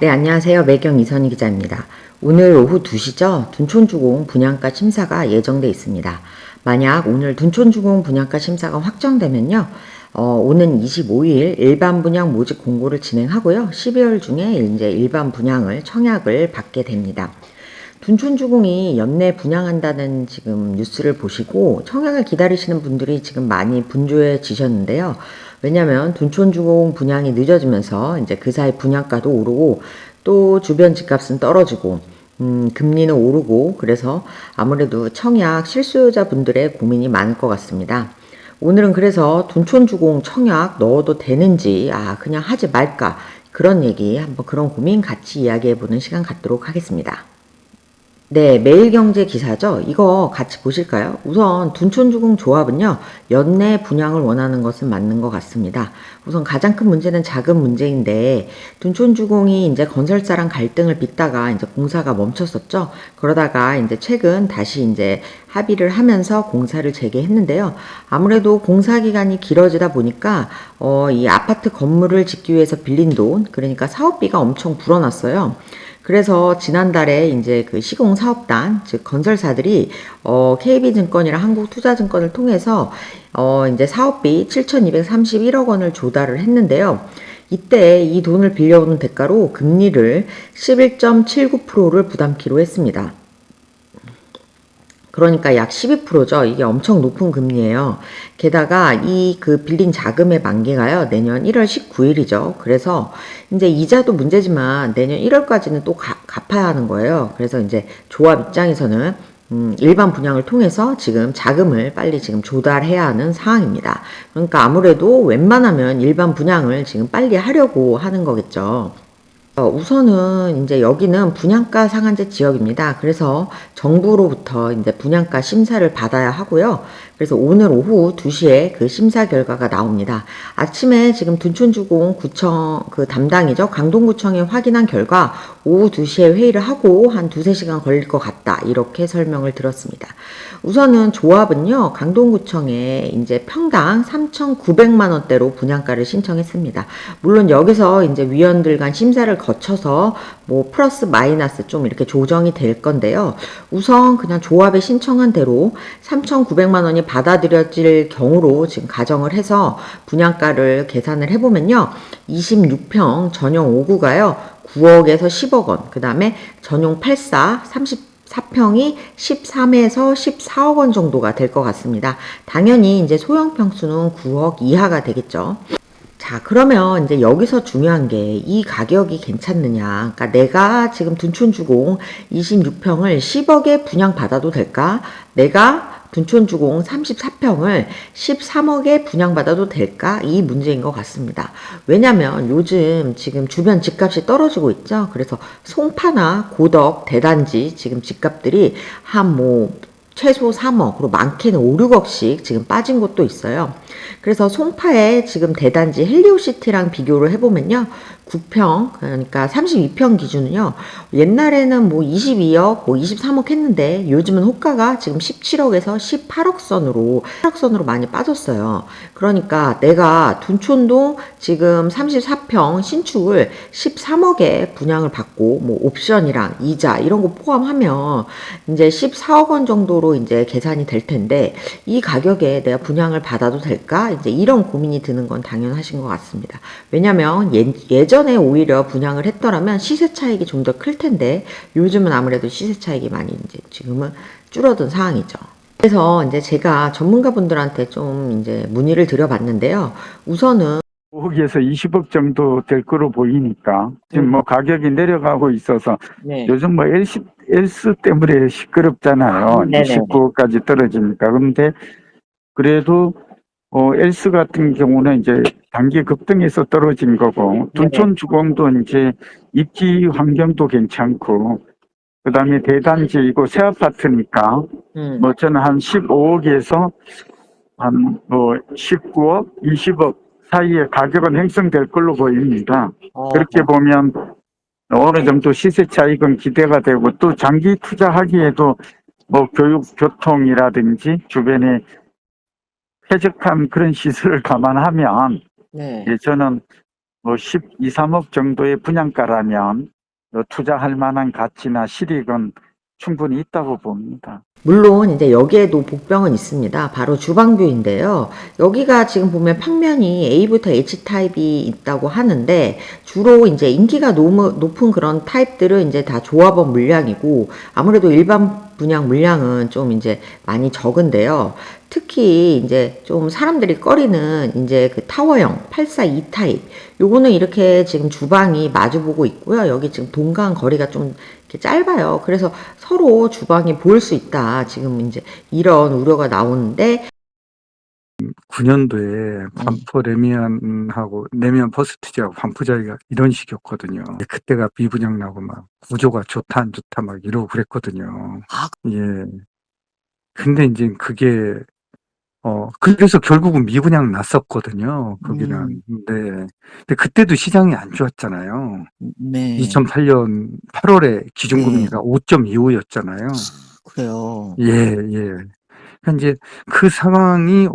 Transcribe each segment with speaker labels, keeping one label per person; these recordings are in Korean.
Speaker 1: 네, 안녕하세요. 매경 이선희 기자입니다. 오늘 오후 2시죠. 둔촌주공 분양가 심사가 예정돼 있습니다. 만약 오늘 둔촌주공 분양가 심사가 확정되면요. 오는 25일 일반 분양 모집 공고를 진행하고요. 12월 중에 이제 일반 분양을 청약을 받게 됩니다. 둔촌주공이 연내 분양한다는 지금 뉴스를 보시고 청약을 기다리시는 분들이 지금 많이 분주해지셨는데요. 왜냐하면 둔촌주공 분양이 늦어지면서 이제 그 사이 분양가도 오르고 또 주변 집값은 떨어지고 금리는 오르고 그래서 아무래도 청약 실수요자분들의 고민이 많을 것 같습니다. 오늘은 그래서 둔촌주공 청약 넣어도 되는지 그냥 하지 말까 그런 얘기 한번 그런 고민 같이 이야기해보는 시간 갖도록 하겠습니다. 네, 매일경제 기사죠. 이거 같이 보실까요? 우선 둔촌주공 조합은요, 연내 분양을 원하는 것은 맞는 것 같습니다. 우선 가장 큰 문제는 자금 문제인데, 둔촌주공이 이제 건설사랑 갈등을 빚다가 이제 공사가 멈췄었죠. 그러다가 이제 최근 다시 이제 합의를 하면서 공사를 재개했는데요. 아무래도 공사 기간이 길어지다 보니까, 이 아파트 건물을 짓기 위해서 빌린 돈, 그러니까 사업비가 엄청 불어났어요. 그래서 지난달에 이제 그 시공사업단, 즉 건설사들이 KB증권이랑 한국투자증권을 통해서 이제 사업비 7,231억 원을 조달을 했는데요. 이때 이 돈을 빌려오는 대가로 금리를 11.79%를 부담키로 했습니다. 그러니까 약 12%죠. 이게 엄청 높은 금리예요. 게다가 이 그 빌린 자금의 만기가요. 내년 1월 19일이죠. 그래서 이제 이자도 문제지만 내년 1월까지는 또 갚아야 하는 거예요. 그래서 이제 조합 입장에서는 일반 분양을 통해서 지금 자금을 빨리 지금 조달해야 하는 상황입니다. 그러니까 아무래도 웬만하면 일반 분양을 지금 빨리 하려고 하는 거겠죠. 우선은 이제 여기는 분양가 상한제 지역입니다. 그래서 정부로부터 이제 분양가 심사를 받아야 하고요. 그래서 오늘 오후 2시에 그 심사 결과가 나옵니다. 아침에 지금 둔촌주공 구청 그 담당이죠. 강동구청에 확인한 결과 오후 2시에 회의를 하고 한 2~3시간 걸릴 것 같다. 이렇게 설명을 들었습니다. 우선은 조합은요. 강동구청에 이제 평당 3,900만 원대로 분양가를 신청했습니다. 물론 여기서 이제 위원들 간 심사를 거쳐서 뭐 플러스 마이너스 좀 이렇게 조정이 될 건데요. 우선 그냥 조합에 신청한 대로 3,900만 원이 받아들여질 경우로 지금 가정을 해서 분양가를 계산을 해보면요. 26평 전용 5구가요. 9억에서 10억 원. 그 다음에 전용 84, 34평이 13에서 14억 원 정도가 될 것 같습니다. 당연히 이제 소형 평수는 9억 이하가 되겠죠. 자, 그러면 이제 여기서 중요한 게 이 가격이 괜찮느냐. 그러니까 내가 지금 둔촌주공 26평을 10억에 분양받아도 될까? 내가 둔촌주공 34평을 13억에 분양받아도 될까? 이 문제인 것 같습니다. 왜냐면 요즘 지금 주변 집값이 떨어지고 있죠. 그래서 송파나 고덕, 대단지 지금 집값들이 한 최소 3억, 그리고 많게는 5, 6억씩 지금 빠진 곳도 있어요. 그래서 송파에 지금 대단지 헬리오시티랑 비교를 해보면요. 9평, 그러니까 32평 기준은요. 옛날에는 22억, 23억 했는데 요즘은 호가가 지금 17억에서 18억 선으로 많이 빠졌어요. 그러니까 내가 둔촌동 지금 34평 신축을 13억에 분양을 받고 옵션이랑 이자 이런 거 포함하면 이제 14억 원 정도로 이제 계산이 될 텐데 이 가격에 내가 분양을 받아도 될까? 이제 이런 고민이 드는 건 당연하신 것 같습니다. 왜냐면 예전에 오히려 분양을 했더라면 시세 차익이 좀 더 클 텐데 요즘은 아무래도 시세 차익이 많이 이제 지금은 줄어든 상황이죠. 그래서 이제 제가 전문가분들한테 좀 이제 문의를 드려봤는데요. 우선은
Speaker 2: 5억에서 20억 정도 될 거로 보이니까 지금 가격이 내려가고 있어서
Speaker 1: 네.
Speaker 2: 요즘 엘스 때문에 시끄럽잖아요.
Speaker 1: 네네네.
Speaker 2: 19억까지 떨어지니까. 그런데 그래도 엘스 같은 경우는 이제 단기 급등해서 떨어진 거고 둔촌 주공도 이제 입지 환경도 괜찮고 그다음에 대단지이고 새 아파트니까 저는 한 15억에서 한 19억, 20억 사이에 가격은 형성될 걸로 보입니다. 그렇게 보면 어느 정도 시세 차익은 기대가 되고 또 장기 투자하기에도 교육, 교통이라든지 주변에 쾌적한 그런 시설을 감안하면
Speaker 1: 네.
Speaker 2: 저는 뭐 12, 3억 정도의 분양가라면 투자할 만한 가치나 실익은 충분히 있다고 봅니다.
Speaker 1: 물론 이제 여기에도 복병은 있습니다. 바로 주방뷰인데요. 여기가 지금 보면 평면이 A부터 H 타입이 있다고 하는데 주로 이제 인기가 너무 높은 그런 타입들은 이제 다 조합원 물량이고 아무래도 일반 분양 물량은 좀 이제 많이 적은데요. 특히 이제 좀 사람들이 꺼리는 이제 그 타워형 842 타입 요거는 이렇게 지금 주방이 마주보고 있고요. 여기 지금 동강 거리가 좀 이렇게 짧아요. 그래서 서로 주방이 보일 수 있다. 지금 이제 이런 우려가 나오는데
Speaker 2: 9년도에 반포 레미안하고 레미안 퍼스트지하고 반포자이가 이런 식이었거든요. 그때가 미분양 나고 막 구조가 좋다 안 좋다 막 이러고 그랬거든요.
Speaker 3: 아,
Speaker 2: 예. 근데 이제 그게 그래서 결국은 미분양 났었거든요. 거기는. 근데 그때도 시장이 안 좋았잖아요.
Speaker 3: 네.
Speaker 2: 2008년 8월에 기준금리가
Speaker 3: 네.
Speaker 2: 5.25였잖아요.
Speaker 3: 그래요.
Speaker 2: 예, 예. 그러니까 이제 그 상황이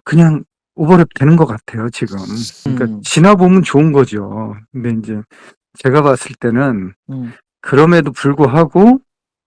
Speaker 2: 그냥 오버랩 되는 것 같아요, 지금. 그러니까 지나보면 좋은 거죠. 근데 이제 제가 봤을 때는 그럼에도 불구하고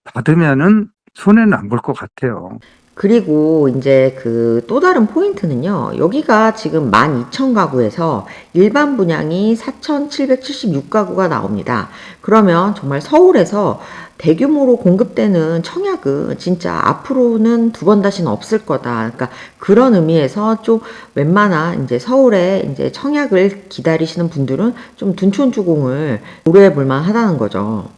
Speaker 2: 받으면은 손해는 안 볼 것 같아요.
Speaker 1: 그리고 이제 그 또 다른 포인트는요. 여기가 지금 12,000가구에서 일반 분양이 4,776가구가 나옵니다. 그러면 정말 서울에서 대규모로 공급되는 청약은 진짜 앞으로는 두 번 다시는 없을 거다. 그러니까 그런 의미에서 좀 웬만한 이제 서울에 이제 청약을 기다리시는 분들은 좀 둔촌주공을 고려해 볼 만하다는 거죠.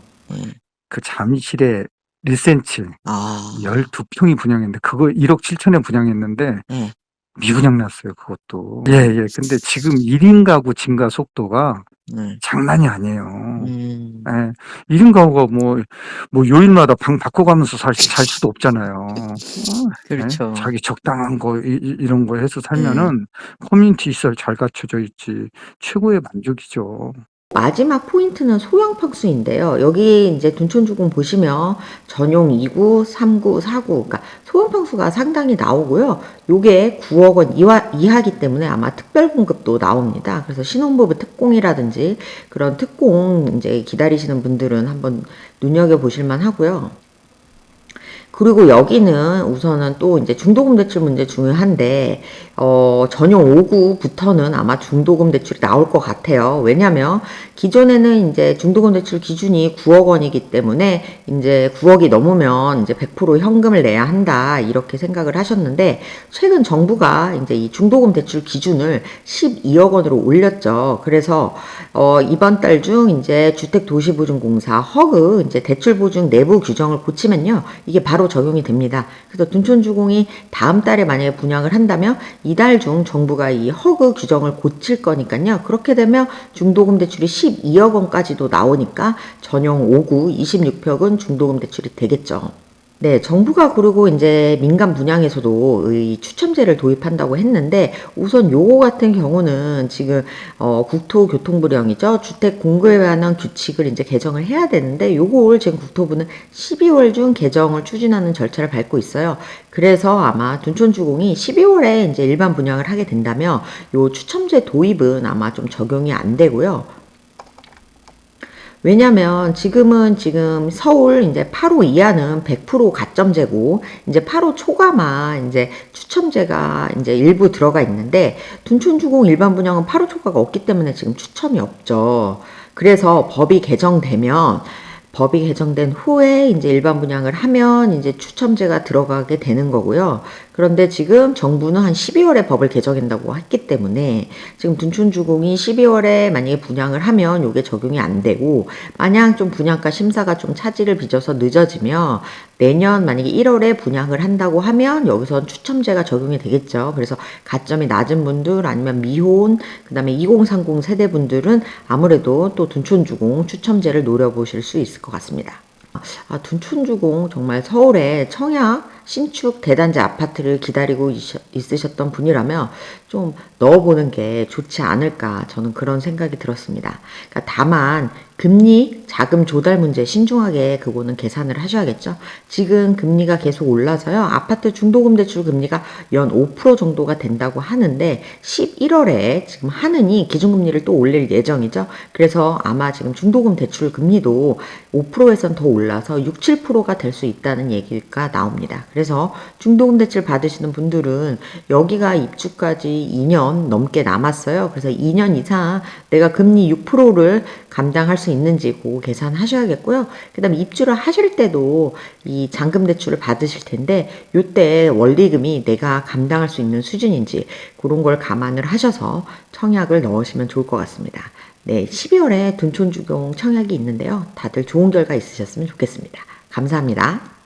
Speaker 2: 그 잠실에 1cm
Speaker 3: 아,
Speaker 2: 12평이 분양했는데 그거 1억 7천에 분양했는데
Speaker 3: 네.
Speaker 2: 미분양 났어요, 그것도. 예, 예. 근데 지금 1인 가구 증가 속도가
Speaker 3: 네.
Speaker 2: 장난이 아니에요.
Speaker 3: 음,
Speaker 2: 예. 1인 가구가 뭐 요일마다 방 바꿔가면서 살 수도 없잖아요. 예?
Speaker 3: 그렇죠.
Speaker 2: 자기 적당한 거, 이런 거 해서 살면은 커뮤니티 시설 잘 갖춰져 있지. 최고의 만족이죠.
Speaker 1: 마지막 포인트는 소형 평수인데요. 여기 이제 둔촌주공 보시면 전용 2구, 3구, 4구, 그러니까 소형 평수가 상당히 나오고요. 요게 9억 원 이하기 때문에 아마 특별 공급도 나옵니다. 그래서 신혼부부 특공이라든지 그런 특공 이제 기다리시는 분들은 한번 눈여겨 보실만 하고요. 그리고 여기는 우선은 또 이제 중도금 대출 문제 중요한데, 전용 5구부터는 아마 중도금 대출이 나올 것 같아요. 왜냐면 기존에는 이제 중도금 대출 기준이 9억 원이기 때문에 이제 9억이 넘으면 이제 100% 현금을 내야 한다. 이렇게 생각을 하셨는데, 최근 정부가 이제 이 중도금 대출 기준을 12억 원으로 올렸죠. 그래서, 이번 달 중 이제 주택도시보증공사 허그 이제 대출보증 내부 규정을 고치면요. 이게 바로 적용이 됩니다. 그래서 둔촌주공이 다음 달에 만약에 분양을 한다면 이달 중 정부가 이 허그 규정을 고칠 거니까요. 그렇게 되면 중도금 대출이 12억 원까지도 나오니까 전용 5구 26평은 중도금 대출이 되겠죠. 네, 정부가 그리고 이제 민간 분양에서도 이 추첨제를 도입한다고 했는데 우선 요거 같은 경우는 지금 국토교통부령이죠. 주택 공급에 관한 규칙을 이제 개정을 해야 되는데 요걸 지금 국토부는 12월 중 개정을 추진하는 절차를 밟고 있어요. 그래서 아마 둔촌주공이 12월에 이제 일반 분양을 하게 된다면 요 추첨제 도입은 아마 좀 적용이 안 되고요. 왜냐면 지금 서울 이제 8호 이하는 100% 가점제고 이제 8호 초과만 이제 추첨제가 이제 일부 들어가 있는데 둔촌주공 일반 분양은 8호 초과가 없기 때문에 지금 추첨이 없죠. 그래서 법이 개정된 후에 이제 일반 분양을 하면 이제 추첨제가 들어가게 되는 거고요. 그런데 지금 정부는 한 12월에 법을 개정한다고 했기 때문에 지금 둔촌주공이 12월에 만약에 분양을 하면 이게 적용이 안 되고 만약 좀 분양가 심사가 좀 차질을 빚어서 늦어지면 내년 만약에 1월에 분양을 한다고 하면 여기선 추첨제가 적용이 되겠죠. 그래서 가점이 낮은 분들 아니면 미혼 그다음에 2030 세대분들은 아무래도 또 둔촌주공 추첨제를 노려보실 수 있을 것 같습니다. 둔촌주공 정말 서울에 청약 신축 대단지 아파트를 기다리고 있으셨던 분이라면 좀 넣어보는 게 좋지 않을까 저는 그런 생각이 들었습니다. 그러니까 다만 금리 자금 조달 문제 신중하게 그거는 계산을 하셔야겠죠. 지금 금리가 계속 올라서요. 아파트 중도금 대출 금리가 연 5% 정도가 된다고 하는데 11월에 지금 하느니 기준금리를 또 올릴 예정이죠. 그래서 아마 지금 중도금 대출 금리도 5%에선 더 올라서 6, 7%가 될 수 있다는 얘기가 나옵니다. 그래서 중도금 대출 받으시는 분들은 여기가 입주까지 2년 넘게 남았어요. 그래서 2년 이상 내가 금리 6%를 감당할 수 있는지 그거 계산하셔야겠고요. 그 다음에 입주를 하실 때도 이 잔금 대출을 받으실 텐데 요때 원리금이 내가 감당할 수 있는 수준인지 그런 걸 감안을 하셔서 청약을 넣으시면 좋을 것 같습니다. 네, 12월에 둔촌주공 청약이 있는데요. 다들 좋은 결과 있으셨으면 좋겠습니다. 감사합니다.